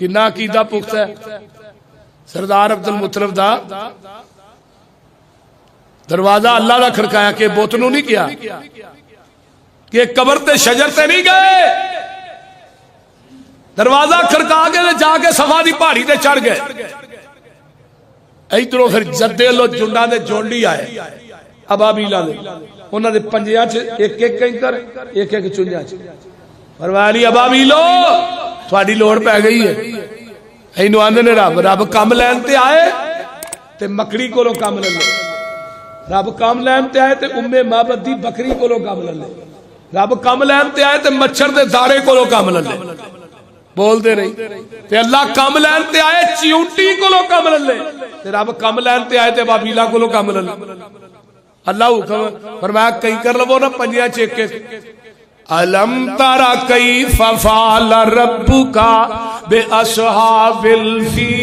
کنا عقیدہ پختہ ہے سردار عبد المطلب دا دروازہ اللہ دا کھڑکایا کہ بوتنوں نہیں کیا کہ قبر تے شجر تے نہیں گئے دروازہ کھڑکا کے جا کے صفا دی پہاڑی تے چڑھ گئے ادھروں پھر جدے لو جنڈا دے جونڈی آئے ابابیلا دے انہاں دے پنجیاں چ ایک ایک کنکر ایک ایک چنجاں چ فرمایا نہیں ابابیلو تھوڑی لوڑ پہ گئی ہے اینو آندے نے رب کم لین تے آئے تے مکڑی کولوں کم لے لے رب کم لین تے آئے تے معبد دی بکری کولوں کم لے لے رب کم لین تے آئے تے مچھر دے داڑے کولوں کم لے لے بول دے رہی تے اللہ کم لین تے آئے چیونٹی کولوں کم لے لے تے رب کم لین تے آئے تے بابیلا کولوں کم لے لے اللہ حکم فرمایا کئی کر لو نا پنجیاں چیک کے علم ترى كيف فعل ربك بأصحاب الفيل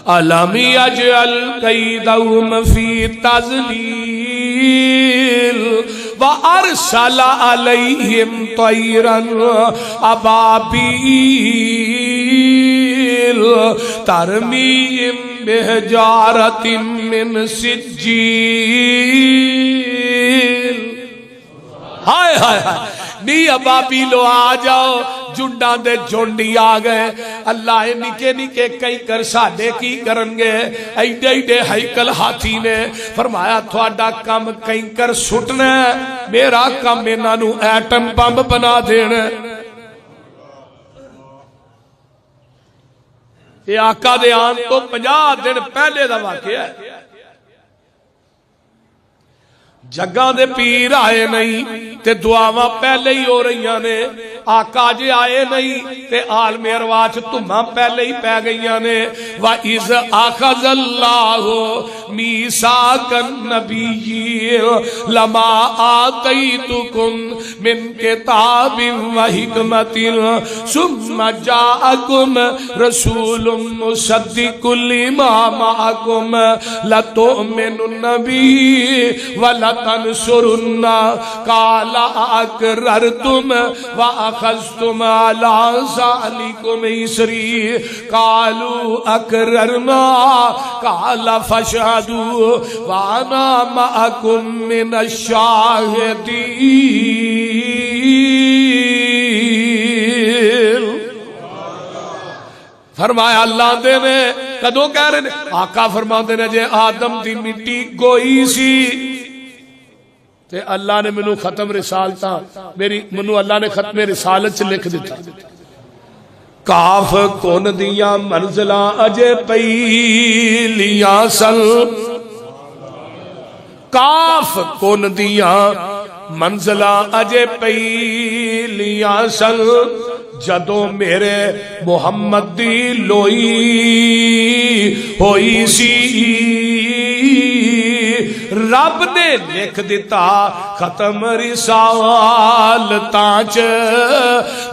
علم يجعل كيدهم في تضليل وأرسل عليهم طيرا أبابيل ترميهم بحجارة من سجيل ہائے ہائے ہائے نی ابابیلو آ جاؤ جنڈاں دے جونڈی آ گئے اللہ نکے نکے کئی کر ساڈے کی کرن گے ایڈے ایڈے ہیکل ہاتھی نے فرمایا تھوڑا کم کئی کر سٹنا میرا کم انہاں نو ایٹم بم بنا دینا یہ آقا دے آن تو 50 دن پہلے دا واقعہ ہے جگہ دے پیر آئے نہیں تے دعاواں پہلے ہی ہو رہی نے آقا جے آئے نہیں تے عالم ارواح تمہاں پہلے ہی پہ گئیاں نے وَإِذْ أَخَذَ اللَّهُ مِيثَاقَ النَّبِيِّينَ لَمَا آتَيْتُكُم مِّن كِتَابٍ وَحِكْمَةٍ ثُمَّ جَاءَكُمْ رَسُولٌ مُصَدِّقٌ لِّمَا مَعَكُمْ لَتُؤْمِنُنَّ بِهِ وَلَتَنْصُرُنَّ قَالَ أَقْرَرْتُمْ وَأَخَذْتُمْ عَلَى ذَلِكُمْ إِصْرِي قَالُوا أَقْرَرْنَا قَالَ فَاشْهَدُوا وَأَنَا مَعَكُمْ مِنَ الشَّاهِدِينَ فرمایا اللہ دے نے کدوں کہہ رہے نے آقا فرما دے نے جے آدم دی مٹی گوئی سی تے اللہ نے منو ختم رسالتا منو اللہ نے ختم رسالت چ لکھ دیتا کاف کون دیاں منزلہ اجے پہلیاں سن کاف کون دیاں منزلہ اجے پہلیاں سن جدوں میرے محمد دی لوئی ہوئی سی رب نے لکھ دیتا ختم رسالتاں چ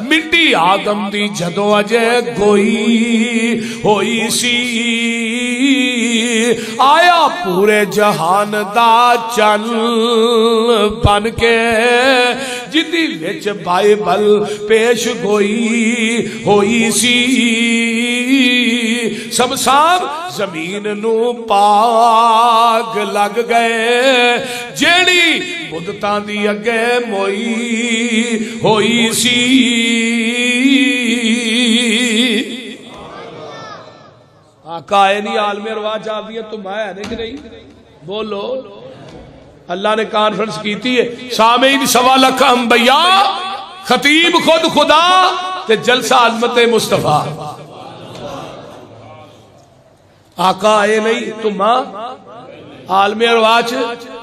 مٹی آدم دی جدوں اجے گوئی ہوئی سی آیا پورے جہان دا چن بن کے جدی وچ بائبل پیش گوئی ہوئی سی سب سب زمین نو پاگ لگ گئے جیڑی بدتاں دی اگے موئی ہوئی سی آقا ہے نہیں عالم ارواح چاہ دیا تم آیا نہیں کہ نہیں بولو اللہ نے کانفرنس کی تھی ہے سامعین 1.25 لاکھ انبیاء خطیب خود خدا تے جلسہ عظمت مصطفیٰ آقا آئے نہیں تم عالم ارواح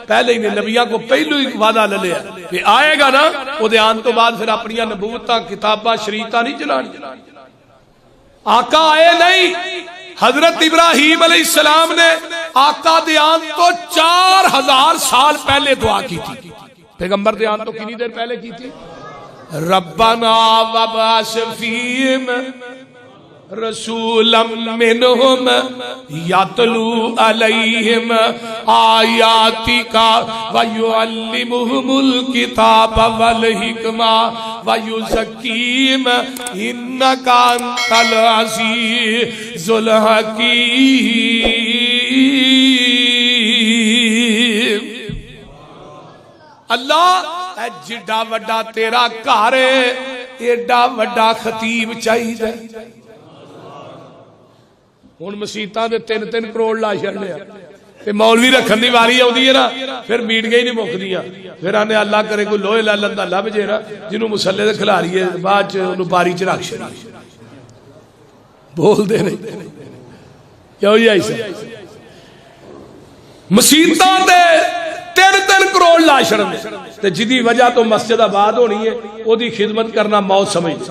پہلے ہی نے نبیاں کو پہلو ہی وعدہ لے لیا کہ آئے گا نا وہ دیان تو بعد پھر اپنی نبوتاں کتاباں شریعتاں نہیں چلانی آقا آئے نہیں حضرت ابراہیم علیہ السلام نے آقا دیان تو 4000 سال پہلے دعا کی تھی پیغمبر دیان تو کتنی دیر پہلے کی تھی ربنا وابعث فیہم رسولا منہم یتلو علیہم آیاتک ویعلمہم الکتاب والحکمہ ویزکیہم انک انت العزیز الحکیم۔ اللہ اے جڈا وڈا تیرا گھر ہے، ایڈا وڈا خطیب چاہیے۔ ہن مسیتاں دے 3-3 کروڑ لا چھڑنے تے مولوی رکھن دی واری آؤندی ہے نا، پھر میٹنگاں ہی نہیں مکدیاں، پھر آنے اللہ کرے کوئی لوہے لالن دا لب جے نا جنوں مسلے تے کھلاریے بعد چ اونوں باری چ رکھ چھڑی۔ بول دے نہیں کیوں جی ایسا مسیتاں تے 3-3 کروڑ لا چھڑنے تے جدی وجہ تو مسجد آباد ہونی ہے او دی خدمت کرنا موت سمجھ۔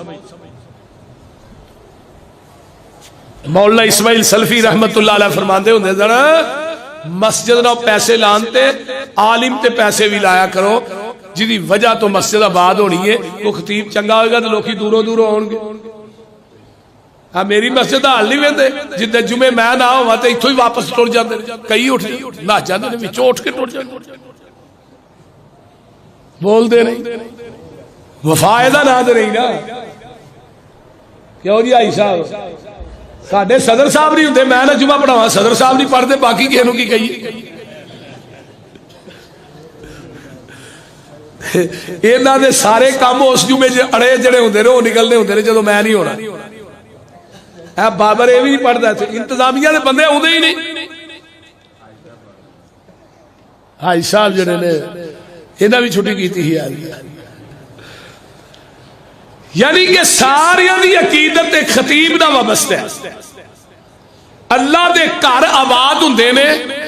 مولانا اسماعیل سلفی رحمت اللہ علیہ فرماندے ہوندے ذرا مسجد نہ پیسے لانتے عالم تے پیسے بھی لایا کرو، جدی وجہ تو مسجد آباد ہونی ہے۔ وہ خطیب چنگا ہوئے گا تو لوکی دوروں دوروں ہون گے۔ ہاں میری مسجد حال نہیں ویندے، جدے جمعے میں نہ ہوا تے ایتھوں ہی واپس ٹر جاندے، کئی اٹھ نہ جاندے نے وچوں اٹھ کے ٹر جاندے۔ بول دے نہیں وفا دا نہ دے نہیں نا کیوں جی آئی صاحب؟ ساڈے صدر صاحب نہیں ہوندے، میں نہ جمعہ پڑھاواں صدر صاحب نہیں پڑھتے، باقی کہے نوں کی کہیے؟ انہاں دے سارے کام اس جمعے اڑے جڑے ہوندے نے وہ نکلنے ہوندے نے جدوں میں نہیں ہونا۔ اے بابر یہ بھی نہیں پڑھتا تھے، انتظامیہ دے بندے آندے ہی نہیں۔ حاجی صاحب جڑے نے انہاں بھی چھٹی کیتی ہی آ گئی۔ یعنی کہ ساری دی عقیدت ایک خطیب دا وابستہ ہے۔ اللہ دے گھر آباد ہوندے نے،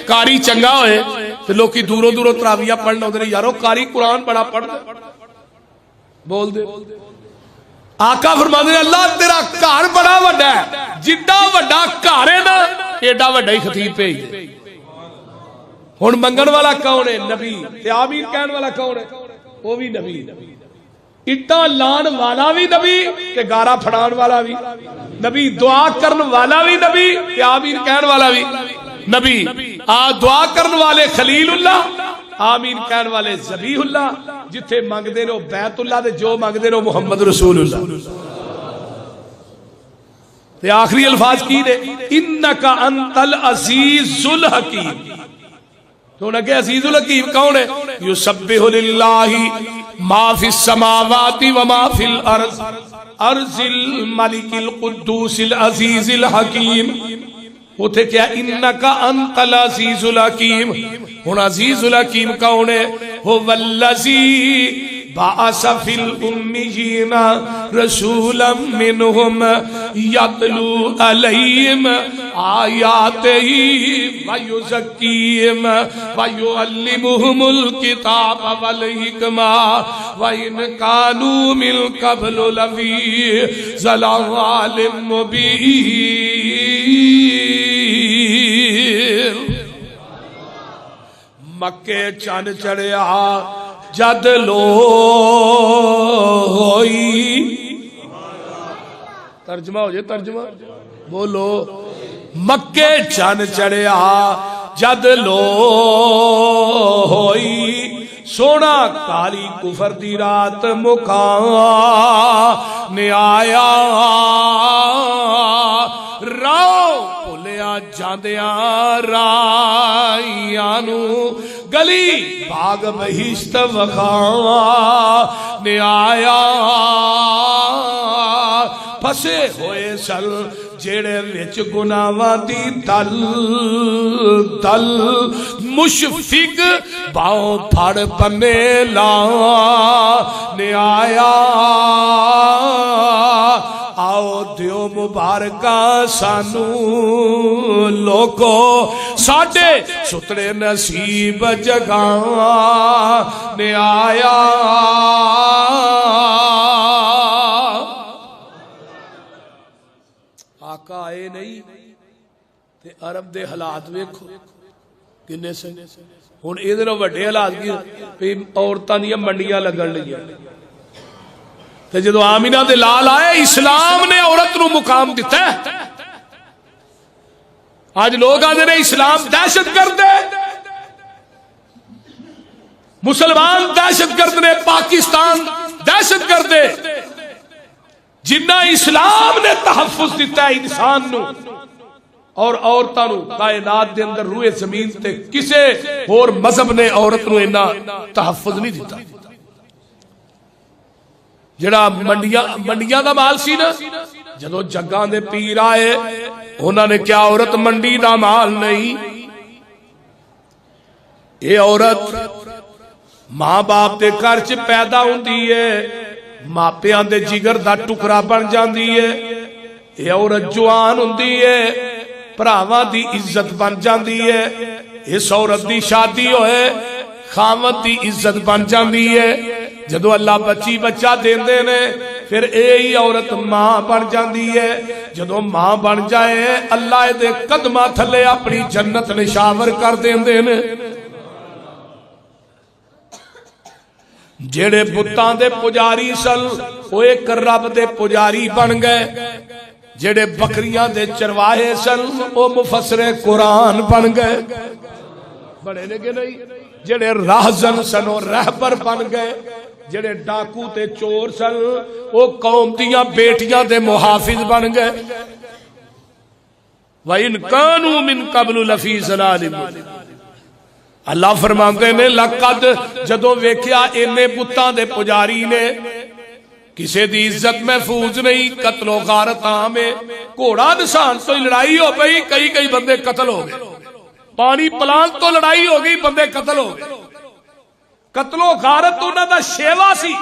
کاری چنگا ہوئے تو لوکی دوروں دوروں تراویہ پڑھنا ہوندے نے، یارو کاری قرآن بڑا پڑھ دے بول دے۔ آقا فرماندے نے اللہ تیرا گھر بڑا وڈا ہے، جڈا وڈا گھر ہے نا ایڈا وڈا ہی خطیب پہ ہی۔ ہن منگن والا کون ہے؟ نبی۔ تے آمین کہن والا کون ہے؟ وہ بھی نبی۔ اٹا لان والا بھی نبی تے گارا پھڑان والا بھی نبی، دعا کرن والا بھی نبی تے آمین کہن والا بھی نبی۔ دعا کرن والے خلیل اللہ، آمین کہن والے ذبیح اللہ، جتھے مانگ دے رہو بیت اللہ دے، جو مانگ دے رہو محمد رسول اللہ۔ تے آخری الفاظ کی دے انکا انت العزیز الحکیم۔ تو انہاں کہ عزیز الحکیم کون ہے؟ یسبح للہ ما فی السماوات وما فی الارض ارض الملک القدوس العزیز الحکیم۔ ہوتے کیا انکا انت العزیز الحکیم۔ ہن عزیز الحکیم کون ہے؟ هو الذی بعث فی الامیین رسولا منہم یتلو علیہم آیاتہ ویزکیہم ویعلمہم الکتاب والحکمہ وَإِنْ كَانُوا مِن قَبْلُ لَفِي ضَلَالٍ مُبِينٍ۔ مکے چند چڑھیا جد لو ہوئی، ترجمہ ہو جائے ترجمہ بولو۔ مکے چند چڑھیا جد لو ہوئی، سونا کالی کفر دی رات مکان آیا، راؤ بھولیا جاندیاں رائیانو گلی باغ بہشت وخان آیا، پھسے ہوئے سل جیڑے وچ گناہاں دی دل دل، مشفق باؤں پھڑ پنے لان آیا، آؤ دیو مبارکہ سانو لوگو ساڑھے سترے نصیب جگان آیا۔ آقا آئے نہیں تے عرب دے حالات ویکھو کنے سے ہن ادھر وڈے حالات کی عورتاں دی منڈیاں لگن لگیاں، تے جدو آمینہ دے لال آئے اسلام نے عورت نو مقام دیتا ہے. آج لوگ آدھے نے اسلام دہشت گرد ہے، مسلمان دہشت گرد نے، پاکستان دہشت گرد ہے. جنہ اسلام نے تحفظ دیتا ہے انسان نو اور عورتاں نو کائنات دے اندر روئے زمین تے کسے اور مذہب نے عورت نو اینا تحفظ نہیں دیتا. جڑا منڈیاں دا مال سی نا، جدو جگاں دے پیر آئے انہوں نے کیا عورت منڈی دا مال نہیں، یہ عورت ماں باپ دے گھر چ پیدا ہوندی ہے، ماپیاں دے جگر دا ٹکڑا بن جاندی ہے. یہ عورت جوان ہوندی ہے، بھراواں دی عزت بن جاندی ہے. اس عورت دی شادی ہوئے خاوند دی عزت بن جاندی ہے. جدو اللہ بچی بچہ دیندے نے پھر ہی عورت ماں بن جاندی ہے. جدو ماں بن جائے اللہ دے قدماں تھلے اپنی جنت نشاور کر دیندے نے. جڑے بتاں دے پجاری سن وہ ایک رب دے پجاری بن گئے، جڑے بکریاں دے چرواہے سن وہ مفسر قرآن بن گئے. بڑے نے کہ نہیں؟ جڑے راہزن سن وہ رہبر بن گئے، جڑے ڈاکو تے چور سن وہ قوم دیاں بیٹیاں دے محافظ بن گئے. وَإِن كَانُوا مِن قَبْلُ لَفِي ضَلَالٍ مُبِينٍ. اللہ فرماتے ہیں لقد جدو ویکھیا اینے بتاں دے پجاری نے کسے دی عزت محفوظ نہیں، قتل و غارت عام ہے. گھوڑا نشان تو لڑائی ہو گئی، کئی بندے قتل ہو گئے. پانی پلان تو لڑائی ہو گئی، بندے قتل ہو گئے. قتل و غارت انہاں دا شیوا سی،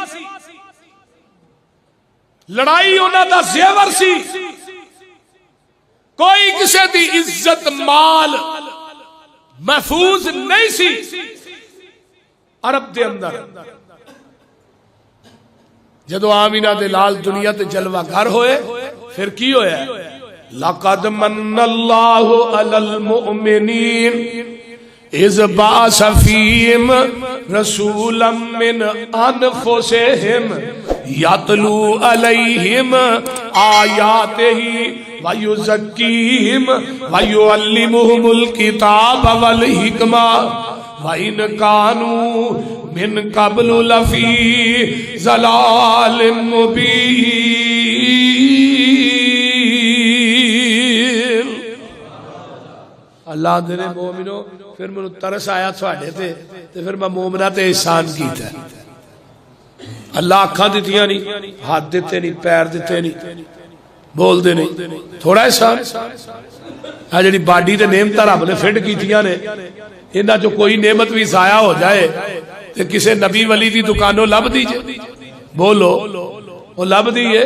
لڑائی انہاں دا زیور سی. کوئی کسے دی عزت مال محفوظ نہیں سی عرب دے اندر. جدو آمینہ دے لال دنیا تے جلوہ گھر ہوئے پھر کی ہویا ہے؟ لَقَدْ مَنَّ اللَّهُ عَلَى الْمُؤْمِنِينَ اِذْ بَعَثَ فِيهِمْ رَسُولًا مِّنْ أَنفُسِهِمْ يَتْلُو عَلَيْهِمْ آيَاتِهِ وَيُزَكِّيهِمْ وَيُعَلِّمُهُمُ الْكِتَابَ وَالْحِكْمَةَ وَإِنْ كَانُوا مِنْ قَبْلُ لَفِي ضَلَالٍ مُبِينٍ. اللہ دے مومنو پھر میں ترس آیا تھوڑے تھے پھر میں مومنہ تے احسان کیتا ہے. اللہ آنکھاں دیتیاں نہیں، ہاتھ دیتے نہیں، پیر دیتے نہیں، بول دے نہیں، تھوڑا احسان. جڑی باڈی تے نعمت رب نے فٹ کیتیاں نے انہاں جو کوئی نعمت بھی ضائع ہو جائے تے کسے نبی ولی دی دکانوں لب دیجئے، بولو وہ لب دیئے،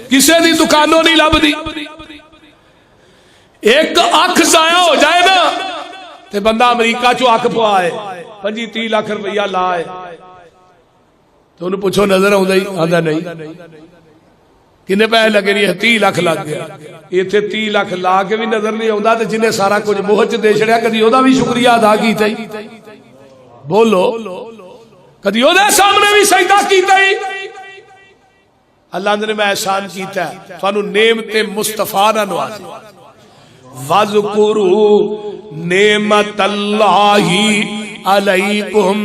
کسے دی دکانوں نہیں لب دی. ایک آنکھ ضائع ہو جائے نا تے بندہ امریکہ چو آنکھ پوائے 25-30 لاکھ روپیہ لائے تو انہوں پوچھو نظر آؤں دائی آدھا نہیں. کنے پیسے لگے نہیں ہے؟ 30 لاکھ لگ گیا. یہ تھے 30 لاکھ لا کے بھی نظر نہیں آؤں تے جنہیں سارا کچھ موہچ دے چھڑیا کدی ہو دا بھی شکریہ ادا کی تھی. بولو کدی ہو دا سامنے بھی سجدہ کی تھی. اللہ نے میں احسان کیتا ہے فانو نعمت مصطفیٰ نہ نوازے. وَذْكُرُوا نِعْمَتَ اللَّهِ عَلَيْكُمْ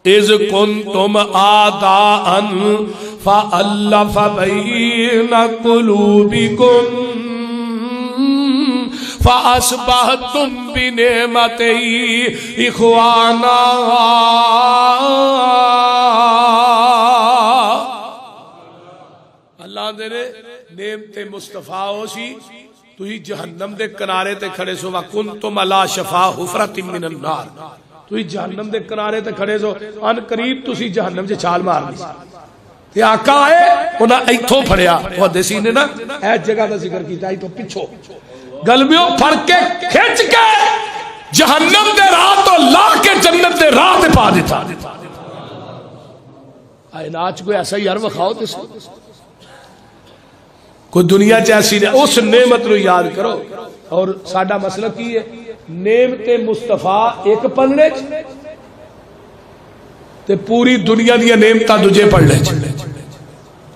اِذْ كُنْتُمْ آدَاءً فَأَلَّفَ بَيْنَ قُلُوبِكُمْ فَأَصْبَحْتُمْ بِنِعْمَتِهِ إِخْوَانًا. اللہ دے نعمت مصطفیٰ ہو سی تو ہی جہنم دے کنارے تے کھڑے سو وَكُنْتُمْ عَلَى شَفَا حُفْرَةٍ مِّنَ النَّارِ. تو ہی جہنم دے کنارے تے کھڑے سو ان قریب تو سی جہنم سے چھال مارنی سی. تے آقا آئے انہاں ایتھوں پھڑیا محدثین نے نا اے جگہ دا ذکر کیتا ایتھوں پچھو گلمیوں پھڑ کے کھچ کے جہنم دے راہ تو لا کے جنت دے راہ تے پا دیتا. آئے ناچ کوئی ایسا ہی عرب خواہو تے سو کوئی دنیا چیسی نے اس نعمت رو یاد کرو. اور ساڈا مسئلہ کی ہے نعمت مصطفیٰ ایک پلنے تے پوری دنیا دیا نعمتاں دجے پڑھ لے.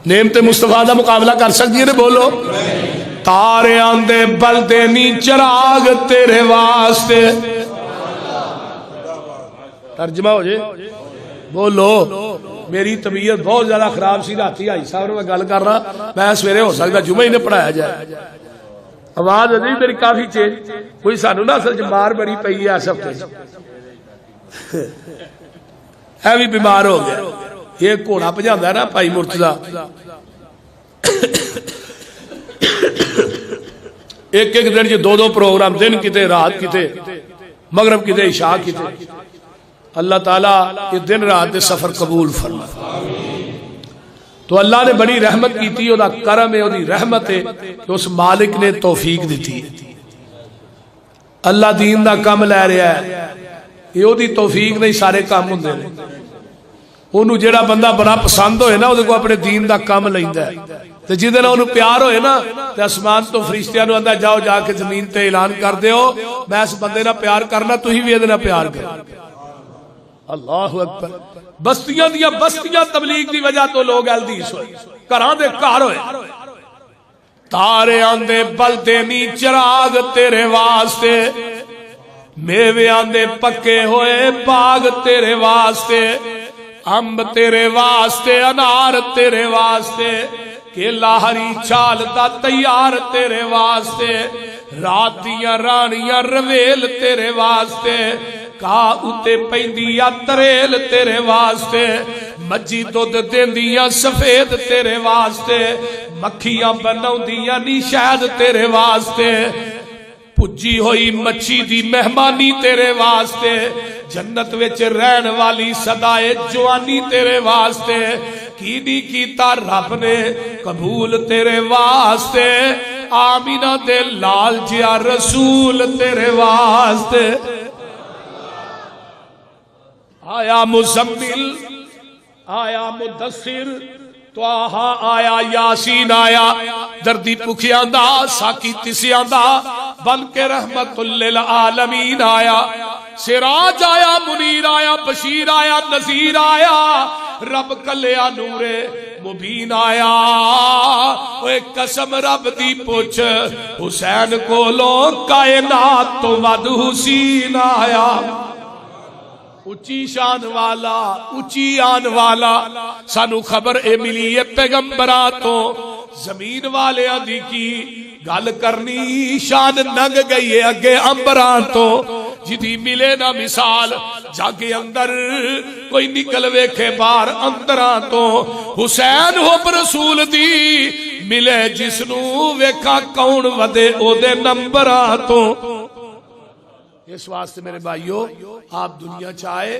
نعمت مصطفیٰ دا مقابلہ کر سکتی ہے؟ بولو. تاریاں دے بلدے نی چراغ تیرے واسطے. ترجمہ ہو جائے. بولو. میری طبیعت بہت زیادہ خراب سی، راتی آئی صاحب میں گل کر رہا، میں سویرے ہو سکتا جمعہ ہی نے پڑھایا جائے. آواز ہے میری کافی چینج. کوئی سانو نہ اصل مار بڑی پئی ہے اس ہفتے ہے بھی بیمار ہو گیا. یہ گھوڑا بھجاتا ہے نا بھائی مرتضی، ایک ایک دن دو دو پروگرام، دن کتے رات کتے، مغرب کتے عشاء کتے. اللہ تعالیٰ یہ دن رات دے سفر قبول فرما. تو اللہ نے بڑی رحمت کی تھی، وہ کرم ہے، وہ رحمت ہے کہ اس مالک نے توفیق دیتی. اللہ دین دا کام لے رہا ہے، یہ وہ توفیق نہیں سارے کام ہوندے نے. انہوں جیڑا بندہ بڑا پسند ہوئے نا، وہ اپنے دین دا کام لیندا ہے. تے جدے نال انہوں پیار ہوئے نا، تے آسمان تو فرشتیاں نوں آندا جاؤ جا کے زمین تے اعلان کر دیو میں اس بندے نال پیار کرنا، تسی بھی ادے نال پیار کرو. اللہ اکبر. بستیاں دیاں بستیاں تبلیغ دی وجہ تو لوگ الدیس ہوئے، گھراں دے گھر ہوئے. تاریاں دے بلدے نی چراغ تیرے واسطے، میویاں دے پکے ہوئے باغ تیرے واسطے، امب تیرے واسطے، انار تیرے واسطے، کیلا ہری چھال دا تیار تیرے واسطے، رات دیاں رانیاں رویل تیرے واسطے، کا اتے پیندیا تریل تیرے واسطے، مجھی دودھ دیندیا سفید تیرے واسطے، مکھیاں بناؤندیا نی شہد تیرے واسطے، پجی ہوئی مچھی دی مہمانی تیرے واسطے، جنت وچ رہن والی صدائے جوانی تیرے واسطے، کی نہیں کیتا رب نے قبول تیرے واسطے، آمینہ دے لال جیا رسول تیرے واسطے. آیا مزمل، آیا مدثر، توہا آیا، یاسین آیا، دردی پکھیاں دا ساکی تسیاں دا بن کے رحمت للعالمین آیا. سراج آیا، منیر آیا، بشیر آیا، نذیر آیا، رب کلیا نور مبین آیا. اوے قسم رب دی پوچھ حسین کولوں کائنات تو ود حسین آیا. اچھی شان والا، اچھی آن والا، سانو خبر اے ملی ہے پیغمبراں تو، زمین والے آدھی کی گل کرنی شان ننگ گئی ہے اگے امبراں تو، جدی ملے نا مثال جاگے اندر کوئی نکل ویکھے بار اندراں تو، حسین حب رسول دی ملے جسنو ویکھا کون ودے او دے نمبراں تو. اس واسطے میرے بھائیو آپ دنیا چاہے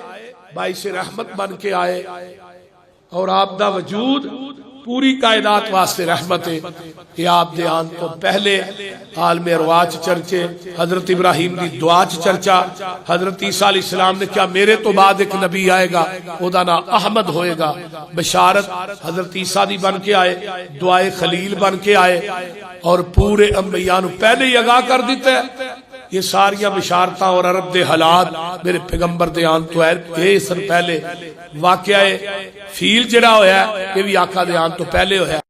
باعث رحمت بن کے آئے، اور آپ دا وجود پوری کائنات واسطے رحمت ہے. یہ آپ دے آن تو پہلے عالم ارواح چرچے، حضرت ابراہیم دی دعا چرچا، حضرت عیسیٰ علیہ السلام نے کیا میرے تو بعد ایک نبی آئے گا، او دا نام احمد ہوئے گا. بشارت حضرت عیسیٰ دی بن کے آئے، دعائے خلیل بن کے آئے، اور پورے انبیاء نو پہلے ہی آگاہ کر دیتا ہے. یہ ساریاں بشارتاں اور عرب دے حالات میرے پیغمبر دے آن تو ہے سن پہلے واقعہ فیل جڑا ہویا ہے، یہ بھی آقا دے آن تو پہلے ہویا ہے.